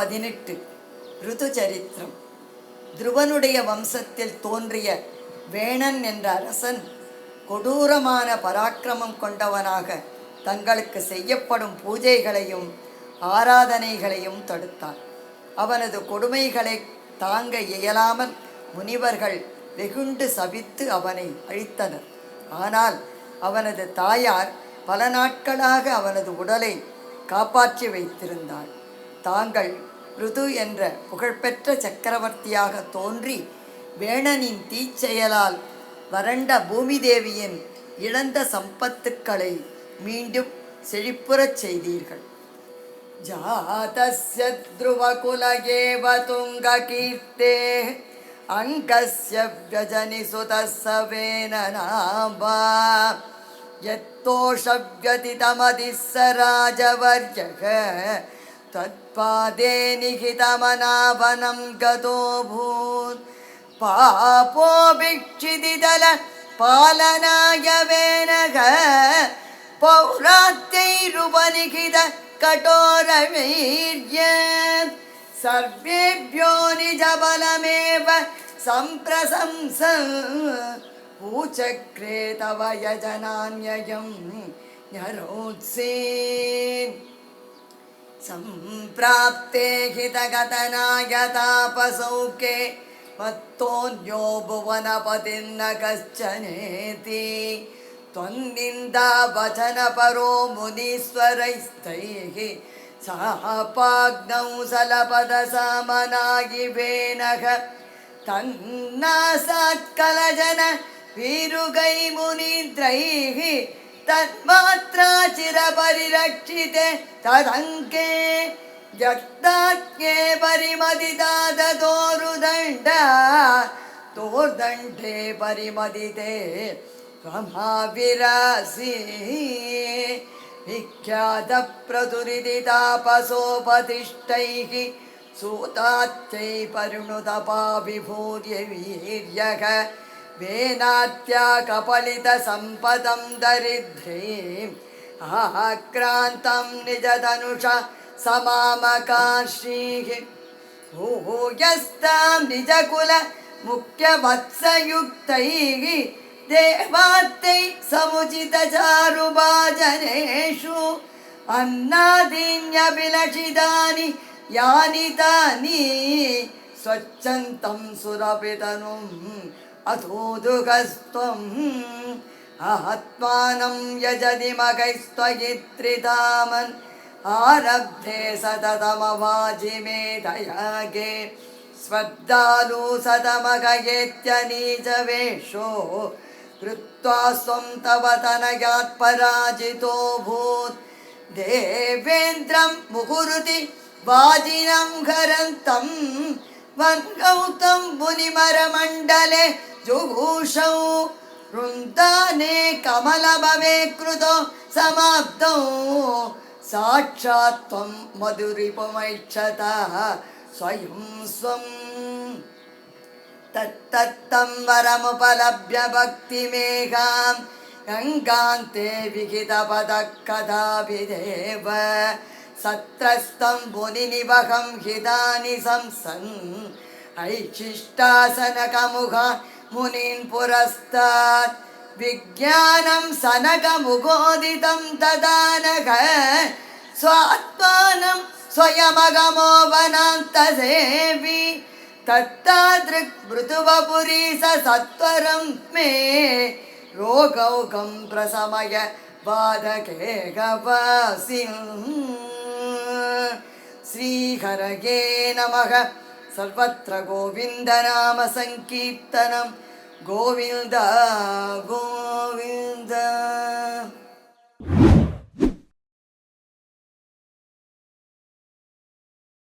18 ருது சரித்திரம். துருவனுடைய வம்சத்தில் தோன்றிய வேணன் என்ற அரசன் கொடூரமான பராக்கிரமம் கொண்டவனாக தங்களுக்கு செய்யப்படும் பூஜைகளையும் ஆராதனைகளையும் தடுத்தான். அவனது கொடுமைகளை தாங்க இயலாமல் முனிவர்கள் வெகுண்டு சபித்து அவனை அழித்தனர். ஆனால் அவனது தாயார் பல நாட்களாக அவனது உடலை காப்பாற்றி வைத்திருந்தாள். தாங்கள் ருது என்ற புகழ்பெற்ற சக்கரவர்த்தியாக தோன்றி வேணனின் தீச்செயலால் வறண்ட பூமி தேவியின் இழந்த சம்பத்துக்களை மீண்டும் செழிப்புறச் செய்தீர்கள். ஜாதஸ்ய த்ருவகுலகேவ துங்ககீர்த்தே அங்கஸ்ய வ்யஜனி சுதஸ்ஸ வேனநாபா யத்தோஷவ்யதிதமதிஸ்ஸ ராஜவர்யக தத்பாதே நிகிதமனாவனம் கதோபூத் பாபோபிக்ஷிதிதல பாலனாய வேனக பௌராத்யைருபநிகித கட்டோரவீர்ய சர்வேभ्यो நிஜபலமேவ சம்பிரசம்சம் பூச்சக்ரே தவ யஜனான்யயம் ஞரோத்சேன் सम्प्राप्ते हितगतनाय तापसौखे मत्तोऽन्यो भुवनपतिर्न कश्चनेति त्वन्निन्दावचनपरो मुनीश्वरैस्तैः सापाग्नौ सलपदसामनायिवेनः तन्नासात्कलजन वीरुगै मुनीन्द्रैः तन्मात्रा चिरपरिरक्षिते तदङ्के जक्ताज्ञे परिमदितादतोरुदण्ड तोर्दण्डे परिमदिते त्वमाविरासि विख्यातप्रतुरिदितापसोपतिष्ठैः सूताच्चै परिणुतपाविभूर्य वीर्यः वेनात्या कपलितसम्पदं दरिद्रीम् आक्रान्तं निजधनुषा समामकार्षीः भूयस्तां निजकुल मुख्यवत्सयुक्तैः देवात्तैः समुचितचारुभाजनेषु अन्नादीन्यभिलषितानि यानि तानि स्वच्छन्तं सुरभितनुम् अथोदुगस्त्वम् आत्मानं यजति मगैस्त्वयित्रितामन् आरब्धे सततमवाजिमेधयागे स्वद्दालु सतमगयेत्यनीचवेषो कृत्वा स्वं तव तनयात् पराजितोऽभूत् देवेन्द्रं मुहुरुति वाजिनं हरन्तं वन्गौतं मुनिमरमण्डले जुगूषौ वृन्दाने कमलभवे कृतो समाप्तौ साक्षात् त्वं मधुरिपुमैक्षतः स्वयं स्वम् तत्तत्तं वरमुपलभ्य भक्तिमेघां गङ्गान्ते विहितपदः कदाभिदेव सत्रस्तं मुनिनिवहं हितानि संसन् ऐशिष्टासनकमुखा मुनीन् पुरस्तात् विज्ञानं सनकमुखोदितं तदानघ स्वात्मानं स्वयमगमो वनान्तसेवि तत्तादृक् मृदुवपुरी स सत्वरं मे रोगौकं प्रशमय बाधके गवासिन् श्रीहरये नमः सर्वत्र गोविन्दनाम संकीर्तनं गोविन्द गोविन्द।